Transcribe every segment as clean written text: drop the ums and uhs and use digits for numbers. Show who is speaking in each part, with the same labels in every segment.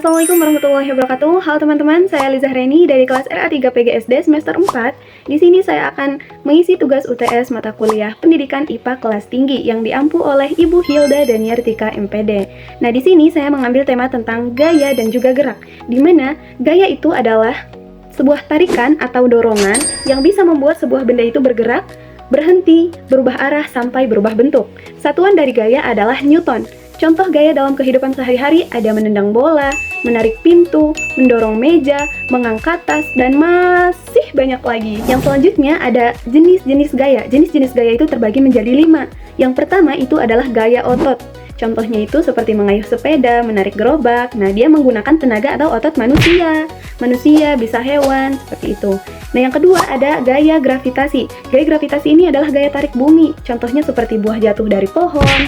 Speaker 1: Assalamualaikum warahmatullahi wabarakatuh. Halo teman-teman, saya Liza Reni dari kelas RA3 PGSD semester 4. Di sini saya akan mengisi tugas UTS mata kuliah Pendidikan IPA kelas tinggi yang diampu oleh Ibu Hilda Daniartika MPD. Nah, di sini saya mengambil tema tentang gaya dan juga gerak, di mana gaya itu adalah sebuah tarikan atau dorongan yang bisa membuat sebuah benda itu bergerak, berhenti, berubah arah sampai berubah bentuk. Satuan dari gaya adalah Newton. Contoh gaya dalam kehidupan sehari-hari ada menendang bola, menarik pintu, mendorong meja, mengangkat tas, dan masih banyak lagi. Yang selanjutnya ada jenis-jenis gaya. Jenis-jenis gaya itu terbagi menjadi 5. Yang pertama itu adalah gaya otot. Contohnya itu seperti mengayuh sepeda, menarik gerobak. Nah, dia menggunakan tenaga atau otot manusia. Manusia bisa hewan, seperti itu. Nah, yang kedua ada gaya gravitasi. Gaya gravitasi ini adalah gaya tarik bumi. Contohnya seperti buah jatuh dari pohon,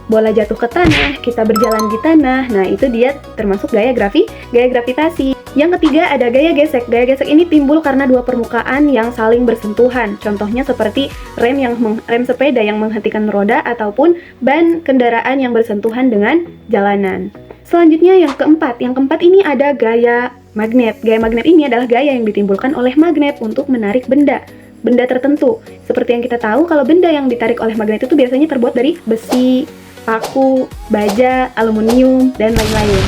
Speaker 1: bola jatuh ke tanah, kita berjalan di tanah. Nah, itu dia termasuk gaya gravitasi. Yang ketiga ada gaya gesek. Gaya gesek ini timbul karena dua permukaan yang saling bersentuhan. Contohnya seperti rem sepeda yang menghentikan roda ataupun ban kendaraan yang bersentuhan dengan jalanan. Selanjutnya yang keempat. Yang keempat ini ada gaya magnet. Gaya magnet ini adalah gaya yang ditimbulkan oleh magnet untuk menarik benda tertentu. Seperti yang kita tahu, kalau benda yang ditarik oleh magnet itu biasanya terbuat dari besi, paku, baja, aluminium, dan lain-lain.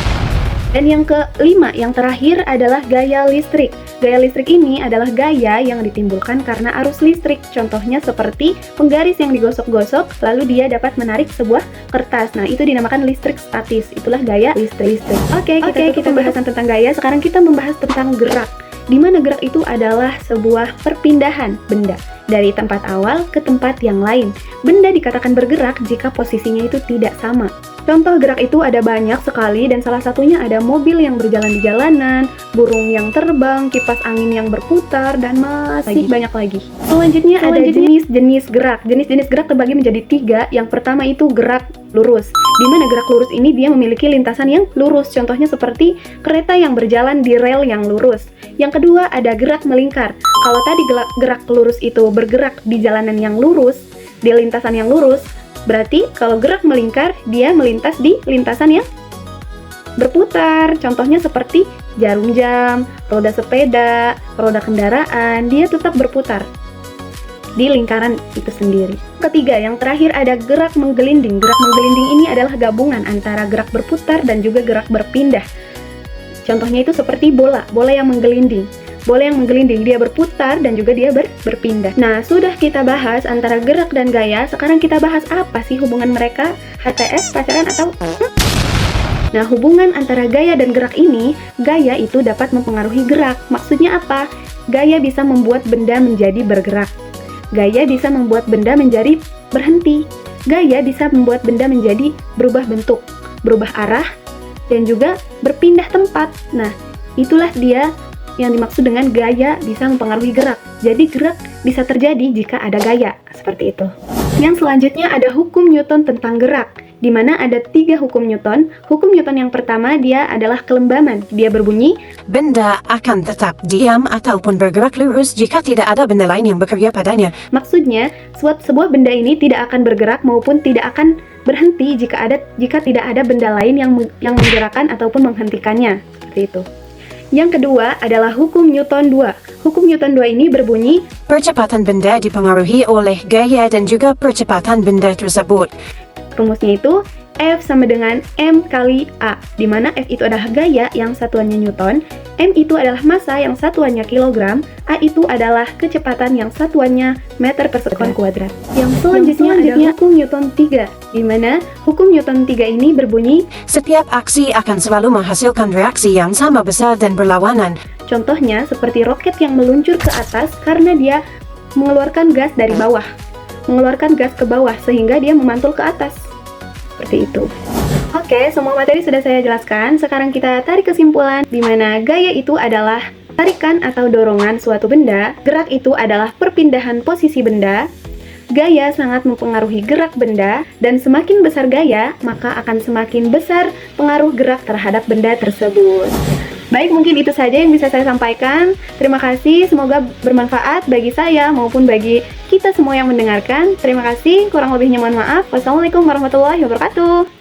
Speaker 1: Dan yang kelima, yang terakhir adalah gaya listrik. Gaya listrik ini adalah gaya yang ditimbulkan karena arus listrik. Contohnya seperti penggaris yang digosok-gosok, lalu dia dapat menarik sebuah kertas. Nah, itu dinamakan listrik statis. Itulah gaya listrik. Oke, kita bahasan tentang gaya. Sekarang kita membahas tentang gerak. Di mana gerak itu adalah sebuah perpindahan benda dari tempat awal ke tempat yang lain. Benda dikatakan bergerak jika posisinya itu tidak sama. Contoh gerak itu ada banyak sekali dan salah satunya ada mobil yang berjalan di jalanan, burung yang terbang, kipas angin yang berputar, dan masih banyak lagi. Selanjutnya ada jenis-jenis gerak. Jenis-jenis gerak terbagi menjadi 3. Yang pertama itu gerak lurus. Di mana gerak lurus ini dia memiliki lintasan yang lurus. Contohnya seperti kereta yang berjalan di rel yang lurus. Yang kedua ada gerak melingkar. Kalau tadi gerak lurus itu bergerak di jalanan yang lurus, di lintasan yang lurus, berarti kalau gerak melingkar, dia melintas di lintasan yang berputar. Contohnya seperti jarum jam, roda sepeda, roda kendaraan, dia tetap berputar di lingkaran itu sendiri. Ketiga, yang terakhir ada gerak menggelinding. Gerak menggelinding ini adalah gabungan antara gerak berputar dan juga gerak berpindah. Contohnya itu seperti bola yang menggelinding. Bola yang menggelinding, dia berputar dan juga dia berpindah. Nah, sudah kita bahas antara gerak dan gaya, sekarang kita bahas apa sih hubungan mereka? HTS, pacaran, atau... Nah, hubungan antara gaya dan gerak ini, gaya itu dapat mempengaruhi gerak. Maksudnya apa? Gaya bisa membuat benda menjadi bergerak. Gaya bisa membuat benda menjadi berhenti. Gaya bisa membuat benda menjadi berubah bentuk, berubah arah, dan juga berpindah tempat. Nah, itulah dia yang dimaksud dengan gaya bisa mempengaruhi gerak. Jadi gerak bisa terjadi jika ada gaya, seperti itu. Yang selanjutnya ada hukum Newton tentang gerak, di mana ada 3 hukum Newton. Hukum Newton yang pertama dia adalah kelembaman. Dia berbunyi,
Speaker 2: benda akan tetap diam ataupun bergerak lurus jika tidak ada benda lain yang bekerja padanya.
Speaker 1: Maksudnya, sebuah benda ini tidak akan bergerak maupun tidak akan berhenti jika tidak ada benda lain yang menggerakkan ataupun menghentikannya. Seperti itu. Yang kedua adalah hukum Newton 2. Hukum Newton 2 ini berbunyi,
Speaker 2: percepatan benda dipengaruhi oleh gaya dan juga percepatan benda tersebut.
Speaker 1: rumusnya itu F sama dengan M kali A, di mana F itu adalah gaya yang satuannya Newton, M itu adalah massa yang satuannya kilogram, A itu adalah kecepatan yang satuannya meter per sekon kuadrat. Yang selanjutnya ada hukum Newton 3, di mana hukum Newton 3 ini berbunyi,
Speaker 2: setiap aksi akan selalu menghasilkan reaksi yang sama besar dan berlawanan.
Speaker 1: Contohnya seperti roket yang meluncur ke atas karena dia mengeluarkan gas dari bawah, mengeluarkan gas ke bawah sehingga dia memantul ke atas. Seperti itu. Oke, semua materi sudah saya jelaskan. Sekarang kita tarik kesimpulan, di mana gaya itu adalah tarikan atau dorongan suatu benda, gerak itu adalah perpindahan posisi benda, gaya sangat mempengaruhi gerak benda, dan semakin besar gaya, maka akan semakin besar pengaruh gerak terhadap benda tersebut. Baik, mungkin itu saja yang bisa saya sampaikan. Terima kasih, semoga bermanfaat bagi saya maupun bagi kita semua yang mendengarkan. Terima kasih, kurang lebihnya mohon maaf. Wassalamualaikum warahmatullahi wabarakatuh.